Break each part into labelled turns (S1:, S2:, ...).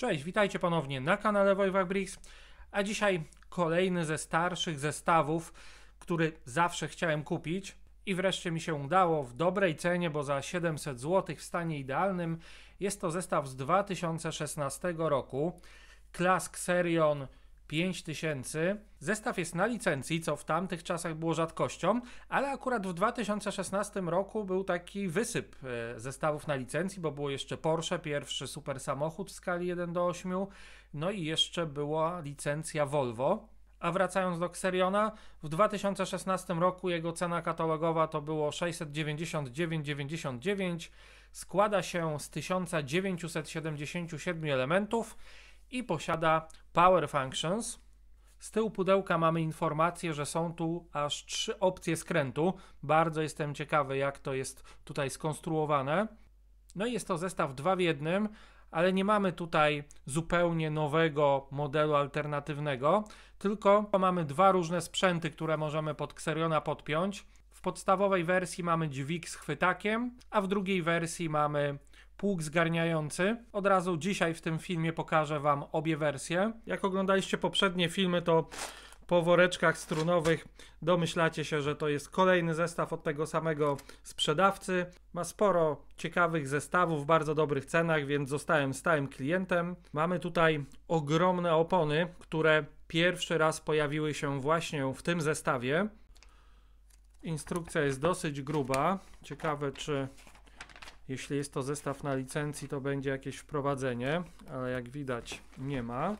S1: Cześć, witajcie ponownie na kanale Wojwach Bricks, a dzisiaj kolejny ze starszych zestawów, który zawsze chciałem kupić i wreszcie mi się udało w dobrej cenie, bo za 700 zł w stanie idealnym. Jest to zestaw z 2016 roku, Clask Xerion 5000. Zestaw jest na licencji, co w tamtych czasach było rzadkością, ale akurat w 2016 roku był taki wysyp zestawów na licencji, bo było jeszcze Porsche, pierwszy super samochód w skali 1:8, no i jeszcze była licencja Volvo. A wracając do Xeriona, w 2016 roku jego cena katalogowa to było 699,99. Składa się z 1977 elementów i posiada Power Functions. Z tyłu pudełka mamy informację, że są tu aż 3 opcje skrętu. Bardzo jestem ciekawy, jak to jest tutaj skonstruowane. No i jest to zestaw 2 w 1, ale nie mamy tutaj zupełnie nowego modelu alternatywnego, tylko mamy dwa różne sprzęty, które możemy pod Xeriona podpiąć. W podstawowej wersji mamy dźwig z chwytakiem, a w drugiej wersji mamy pług zgarniający. Od razu dzisiaj w tym filmie pokażę Wam obie wersje. Jak oglądaliście poprzednie filmy, to po woreczkach strunowych domyślacie się, że to jest kolejny zestaw od tego samego sprzedawcy. Ma sporo ciekawych zestawów w bardzo dobrych cenach, więc zostałem stałym klientem. Mamy tutaj ogromne opony, które pierwszy raz pojawiły się właśnie w tym zestawie. Instrukcja jest dosyć gruba. Ciekawe, czy jeśli jest to zestaw na licencji, to będzie jakieś wprowadzenie, ale jak widać nie ma.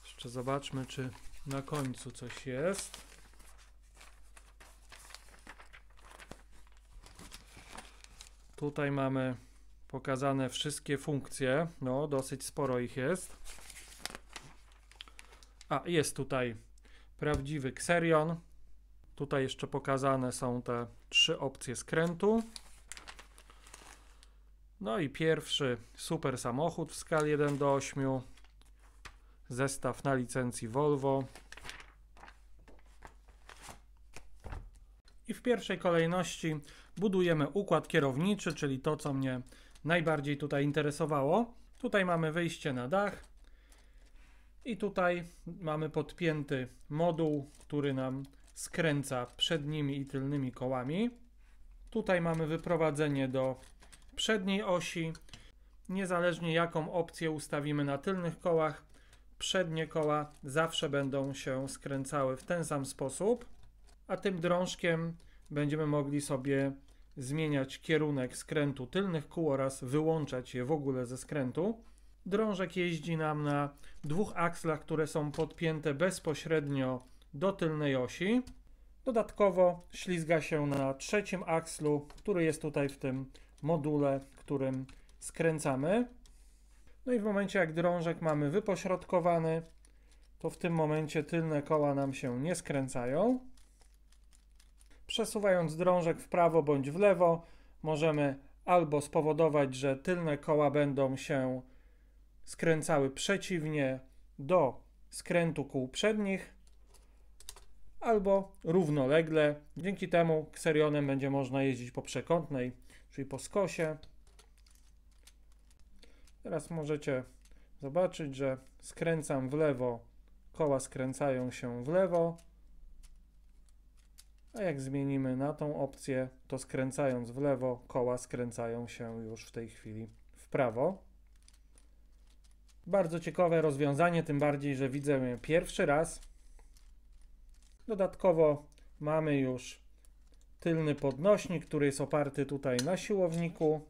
S1: Jeszcze zobaczmy, czy na końcu coś jest. Tutaj mamy pokazane wszystkie funkcje. No, dosyć sporo ich jest. A, jest tutaj prawdziwy Xerion. Tutaj jeszcze pokazane są te 3 opcje skrętu. No i pierwszy super samochód w skali 1:8. Zestaw na licencji Volvo. I w pierwszej kolejności budujemy układ kierowniczy, czyli to, co mnie najbardziej tutaj interesowało. Tutaj mamy wyjście na dach i tutaj mamy podpięty moduł, który nam skręca przednimi i tylnymi kołami. Tutaj mamy wyprowadzenie do przedniej osi. Niezależnie jaką opcję ustawimy na tylnych kołach, przednie koła zawsze będą się skręcały w ten sam sposób, a tym drążkiem będziemy mogli sobie zmieniać kierunek skrętu tylnych kół oraz wyłączać je w ogóle ze skrętu. Drążek jeździ nam na 2 akslach, które są podpięte bezpośrednio do tylnej osi. Dodatkowo ślizga się na 3. akslu, który jest tutaj w tym module, którym skręcamy. No i w momencie, jak drążek mamy wypośrodkowany, to w tym momencie tylne koła nam się nie skręcają. Przesuwając drążek w prawo bądź w lewo, możemy albo spowodować, że tylne koła będą się skręcały przeciwnie do skrętu kół przednich, albo równolegle. Dzięki temu Xerionem będzie można jeździć po przekątnej, czyli po skosie. Teraz możecie zobaczyć, że skręcam w lewo, koła skręcają się w lewo, a jak zmienimy na tą opcję, to skręcając w lewo, koła skręcają się już w tej chwili w prawo. Bardzo ciekawe rozwiązanie, tym bardziej, że widzę je pierwszy raz. Dodatkowo mamy już tylny podnośnik, który jest oparty tutaj na siłowniku.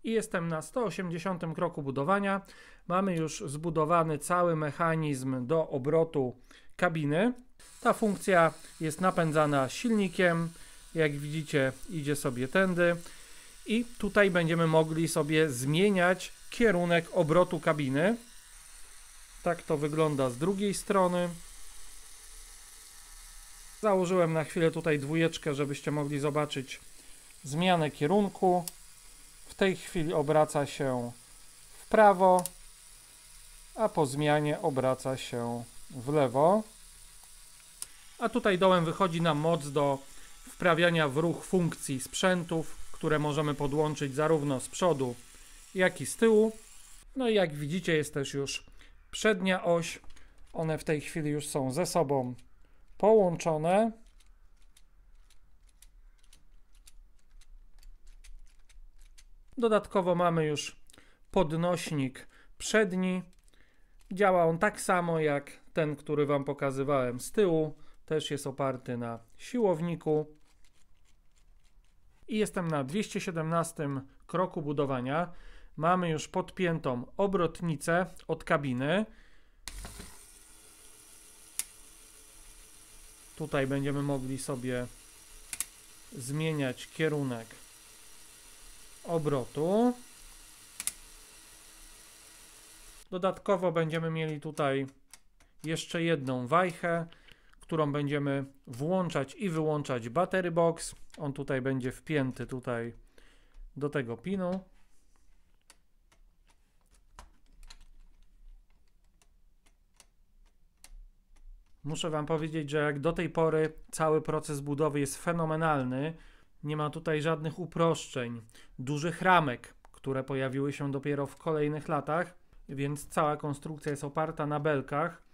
S1: I jestem na 180 kroku budowania. Mamy już zbudowany cały mechanizm do obrotu kabiny. Ta funkcja jest napędzana silnikiem. Jak widzicie, idzie sobie tędy. I tutaj będziemy mogli sobie zmieniać kierunek obrotu kabiny. Tak to wygląda z drugiej strony. Założyłem na chwilę tutaj 2, żebyście mogli zobaczyć zmianę kierunku. W tej chwili obraca się w prawo, a po zmianie obraca się w lewo. A tutaj dołem wychodzi nam moc do wprawiania w ruch funkcji sprzętów, które możemy podłączyć zarówno z przodu, jak i z tyłu. No i jak widzicie, jest też już przednia oś. One w tej chwili już są ze sobą połączone. Dodatkowo mamy już podnośnik przedni. Działa on tak samo jak ten, który Wam pokazywałem z tyłu. Też jest oparty na siłowniku. I jestem na 217 kroku budowania. Mamy już podpiętą obrotnicę od kabiny. Tutaj będziemy mogli sobie zmieniać kierunek obrotu. Dodatkowo będziemy mieli tutaj jeszcze jedną wajchę, którą będziemy włączać i wyłączać battery box. On tutaj będzie wpięty tutaj do tego pinu. Muszę Wam powiedzieć, że jak do tej pory cały proces budowy jest fenomenalny. Nie ma tutaj żadnych uproszczeń, dużych ramek, które pojawiły się dopiero w kolejnych latach, więc cała konstrukcja jest oparta na belkach.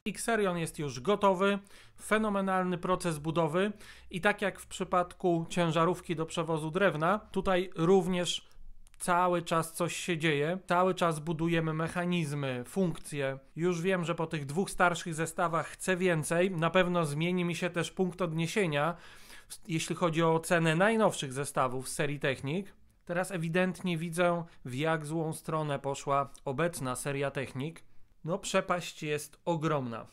S1: Xerion jest już gotowy, fenomenalny proces budowy i tak jak w przypadku ciężarówki do przewozu drewna, tutaj również cały czas coś się dzieje, cały czas budujemy mechanizmy, funkcje. Już wiem, że po tych dwóch starszych zestawach chcę więcej, na pewno zmieni mi się też punkt odniesienia, jeśli chodzi o cenę najnowszych zestawów z serii Technik. Teraz ewidentnie widzę, w jak złą stronę poszła obecna seria Technik. No, przepaść jest ogromna.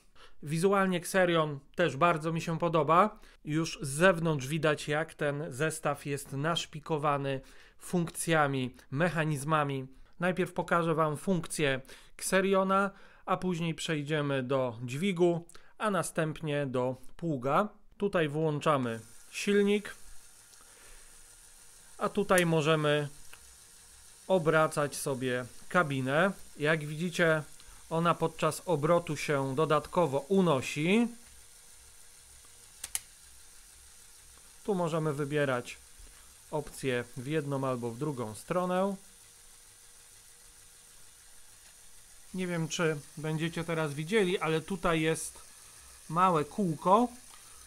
S1: Wizualnie Xerion też bardzo mi się podoba. Już z zewnątrz widać, jak ten zestaw jest naszpikowany funkcjami, mechanizmami. Najpierw pokażę Wam funkcję Xeriona, a później przejdziemy do dźwigu, a następnie do pługa. Tutaj włączamy silnik, a tutaj możemy obracać sobie kabinę. Jak widzicie, ona podczas obrotu się dodatkowo unosi. Tu możemy wybierać opcję w jedną albo w drugą stronę. Nie wiem, czy będziecie teraz widzieli, ale tutaj jest małe kółko,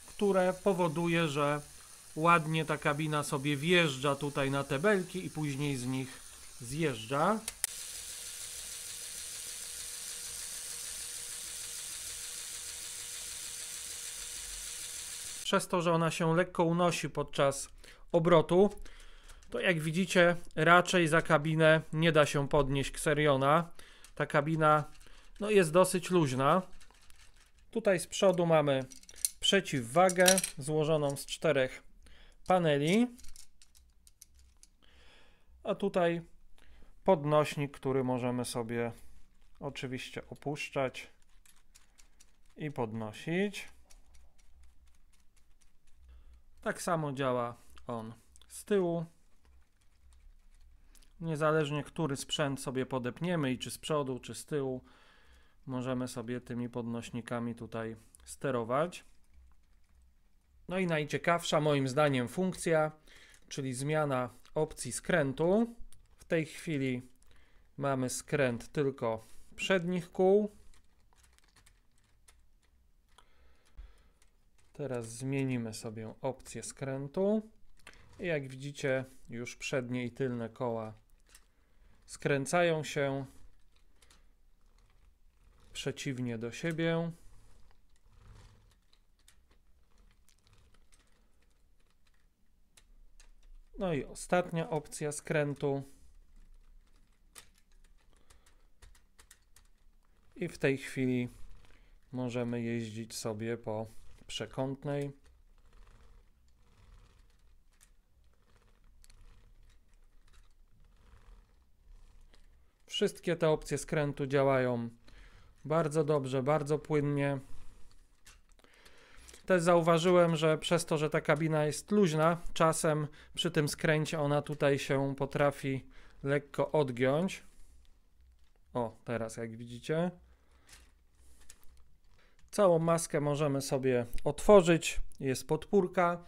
S1: które powoduje, że ładnie ta kabina sobie wjeżdża tutaj na te belki i później z nich zjeżdża. Przez to, że ona się lekko unosi podczas obrotu, to jak widzicie, raczej za kabinę nie da się podnieść Xeriona. Ta kabina jest dosyć luźna. Tutaj z przodu mamy przeciwwagę złożoną z 4 paneli. A tutaj podnośnik, który możemy sobie oczywiście opuszczać i podnosić. Tak samo działa on z tyłu. Niezależnie, który sprzęt sobie podepniemy i czy z przodu, czy z tyłu, możemy sobie tymi podnośnikami tutaj sterować. No i najciekawsza moim zdaniem funkcja, czyli zmiana opcji skrętu. W tej chwili mamy skręt tylko przednich kół. Teraz zmienimy sobie opcję skrętu. I jak widzicie, już przednie i tylne koła skręcają się przeciwnie do siebie. No i ostatnia opcja skrętu. I w tej chwili możemy jeździć sobie po przekątnej. Wszystkie te opcje skrętu działają Bardzo dobrze, bardzo płynnie. Też zauważyłem, że przez to, że ta kabina jest luźna, czasem przy tym skręcie ona tutaj się potrafi lekko odgiąć. O, teraz jak widzicie. Całą maskę możemy sobie otworzyć, jest podpórka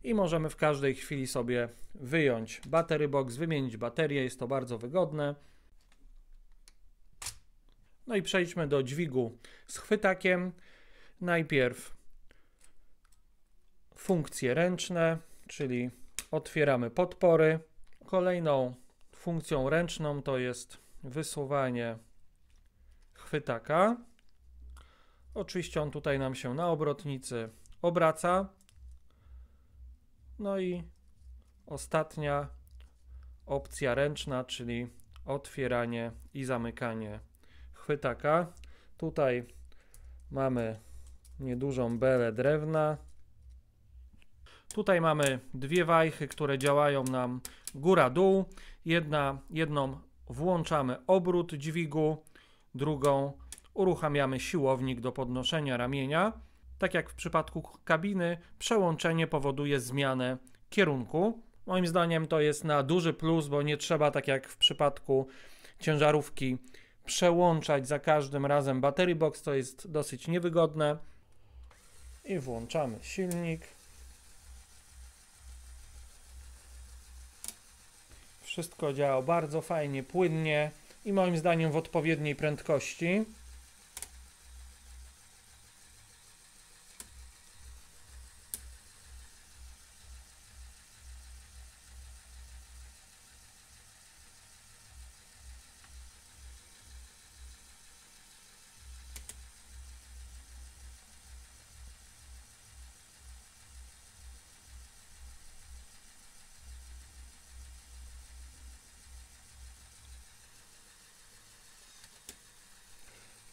S1: i możemy w każdej chwili sobie wyjąć battery box, wymienić baterię, jest to bardzo wygodne. No i przejdźmy do dźwigu z chwytakiem. Najpierw funkcje ręczne, czyli otwieramy podpory. Kolejną funkcją ręczną to jest wysuwanie chwytaka. Oczywiście on tutaj nam się na obrotnicy obraca. No i ostatnia opcja ręczna, czyli otwieranie i zamykanie chwytaka. Tutaj mamy niedużą belę drewna. Tutaj mamy dwie wajchy, które działają nam góra-dół. Jedną włączamy obrót dźwigu, drugą uruchamiamy siłownik do podnoszenia ramienia. Tak jak w przypadku kabiny, przełączenie powoduje zmianę kierunku. Moim zdaniem to jest na duży plus, bo nie trzeba, tak jak w przypadku ciężarówki, przełączać za każdym razem battery box. To jest dosyć niewygodne. I włączamy silnik. Wszystko działa bardzo fajnie, płynnie i moim zdaniem w odpowiedniej prędkości.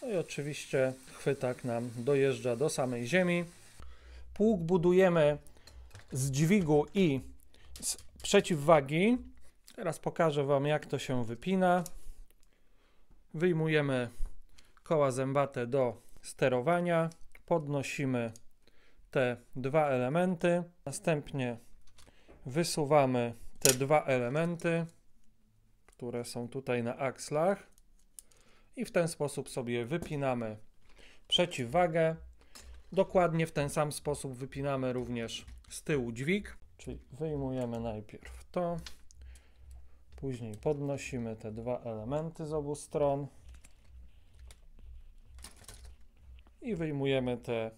S1: No i oczywiście chwytak nam dojeżdża do samej ziemi. Pług budujemy z dźwigu i z przeciwwagi. Teraz pokażę Wam, jak to się wypina. Wyjmujemy koła zębate do sterowania. Podnosimy te dwa elementy. Następnie wysuwamy te dwa elementy, które są tutaj na akslach. I w ten sposób sobie wypinamy przeciwwagę. Dokładnie w ten sam sposób wypinamy również z tyłu dźwig. Czyli wyjmujemy najpierw to, później podnosimy te dwa elementy z obu stron i wyjmujemy te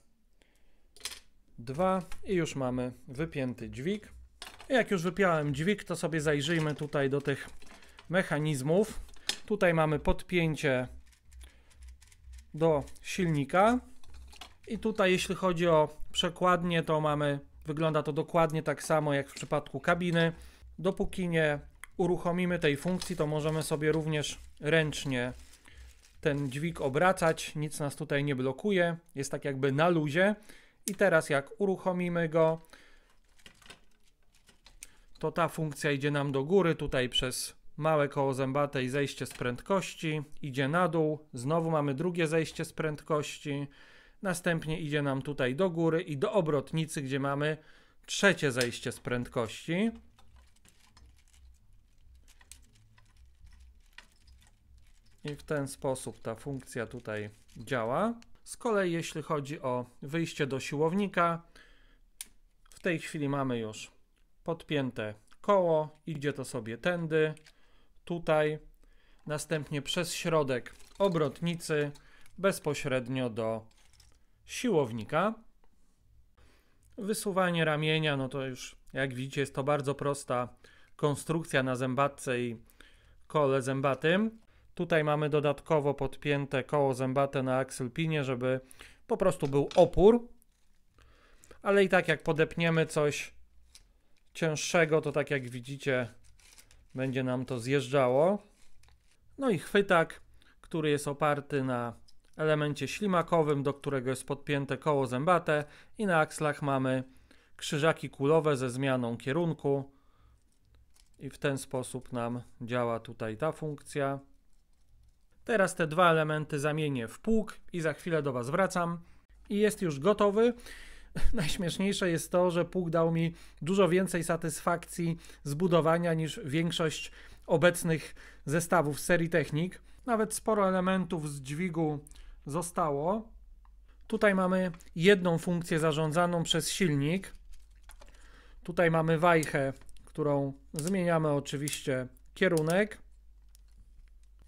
S1: dwa i już mamy wypięty dźwig. I jak już wypiąłem dźwig, to sobie zajrzyjmy tutaj do tych mechanizmów. Tutaj mamy podpięcie do silnika i tutaj jeśli chodzi o przekładnię, to wygląda to dokładnie tak samo jak w przypadku kabiny. Dopóki nie uruchomimy tej funkcji, to możemy sobie również ręcznie ten dźwig obracać, nic nas tutaj nie blokuje, jest tak jakby na luzie. I teraz jak uruchomimy go, to ta funkcja idzie nam do góry, tutaj przez małe koło zębate i zejście z prędkości, idzie na dół, znowu mamy drugie zejście z prędkości, następnie idzie nam tutaj do góry i do obrotnicy, gdzie mamy trzecie zejście z prędkości. I w ten sposób ta funkcja tutaj działa. Z kolei jeśli chodzi o wyjście do siłownika, w tej chwili mamy już podpięte koło, idzie to sobie tędy, tutaj, następnie przez środek obrotnicy bezpośrednio do siłownika. Wysuwanie ramienia, no to już jak widzicie jest to bardzo prosta konstrukcja na zębatce i kole zębatym. Tutaj mamy dodatkowo podpięte koło zębate na akselpinie, żeby po prostu był opór, ale i tak jak podepniemy coś cięższego, to tak jak widzicie będzie nam to zjeżdżało. No i chwytak, który jest oparty na elemencie ślimakowym, do którego jest podpięte koło zębate i na akslach mamy krzyżaki kulowe ze zmianą kierunku i w ten sposób nam działa tutaj ta funkcja. Teraz te dwa elementy zamienię w pług i za chwilę do Was wracam. I jest już gotowy. Najśmieszniejsze jest to, że pług dał mi dużo więcej satysfakcji z budowania niż większość obecnych zestawów z serii Technic. Nawet sporo elementów z dźwigu zostało. Tutaj mamy jedną funkcję zarządzaną przez silnik. Tutaj mamy wajchę, którą zmieniamy oczywiście kierunek.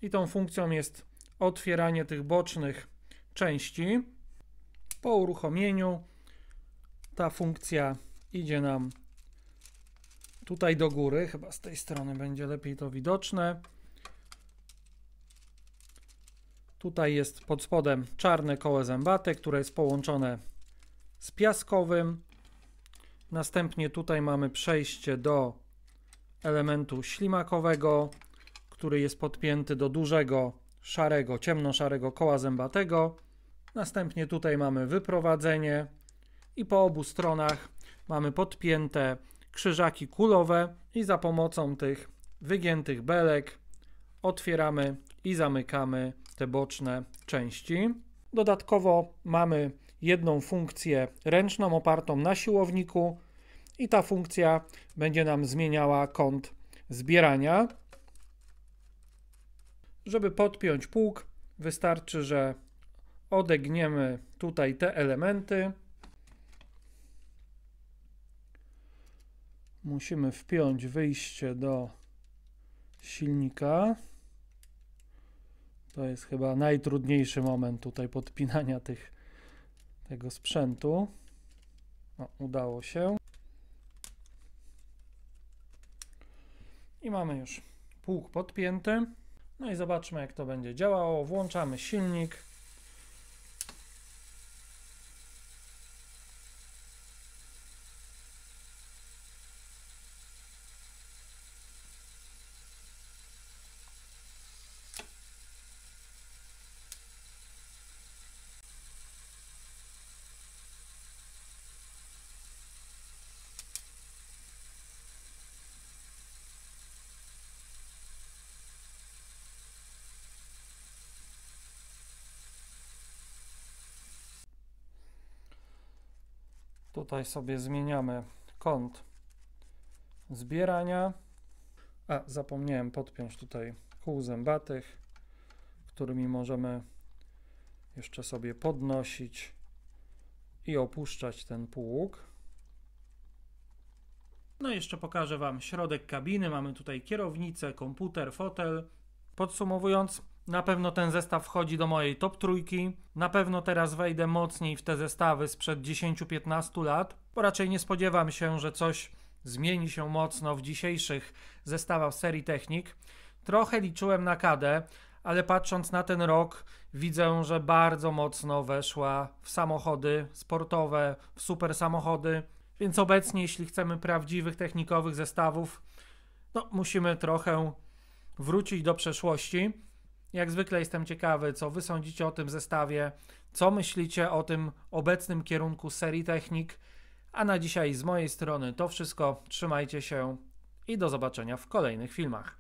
S1: I tą funkcją jest otwieranie tych bocznych części. Po uruchomieniu ta funkcja idzie nam tutaj do góry. Chyba z tej strony będzie lepiej to widoczne. Tutaj jest pod spodem czarne koło zębate, które jest połączone z piaskowym. Następnie tutaj mamy przejście do elementu ślimakowego, który jest podpięty do dużego, szarego, ciemnoszarego koła zębatego. Następnie tutaj mamy wyprowadzenie i po obu stronach mamy podpięte krzyżaki kulowe i za pomocą tych wygiętych belek otwieramy i zamykamy te boczne części. Dodatkowo mamy jedną funkcję ręczną opartą na siłowniku i ta funkcja będzie nam zmieniała kąt zbierania. Żeby podpiąć pług, wystarczy, że odegniemy tutaj te elementy. Musimy wpiąć wyjście do silnika. To jest chyba najtrudniejszy moment tutaj podpinania tego sprzętu. O, udało się. I mamy już pług podpięty. No i zobaczmy, jak to będzie działało. Włączamy silnik. Tutaj sobie zmieniamy kąt zbierania. A, zapomniałem podpiąć tutaj kół zębatych, którymi możemy jeszcze sobie podnosić i opuszczać ten pług. No i jeszcze pokażę Wam środek kabiny. Mamy tutaj kierownicę, komputer, fotel. Podsumowując, na pewno ten zestaw wchodzi do mojej top trójki. Na pewno teraz wejdę mocniej w te zestawy sprzed 10-15 lat, bo raczej nie spodziewam się, że coś zmieni się mocno w dzisiejszych zestawach serii Technic. Trochę liczyłem na KD, ale patrząc na ten rok widzę, że bardzo mocno weszła w samochody sportowe, w super samochody, więc obecnie, jeśli chcemy prawdziwych technikowych zestawów, no musimy trochę wrócić do przeszłości. Jak zwykle jestem ciekawy, co Wy sądzicie o tym zestawie, co myślicie o tym obecnym kierunku serii Technic, a na dzisiaj z mojej strony to wszystko. Trzymajcie się i do zobaczenia w kolejnych filmach.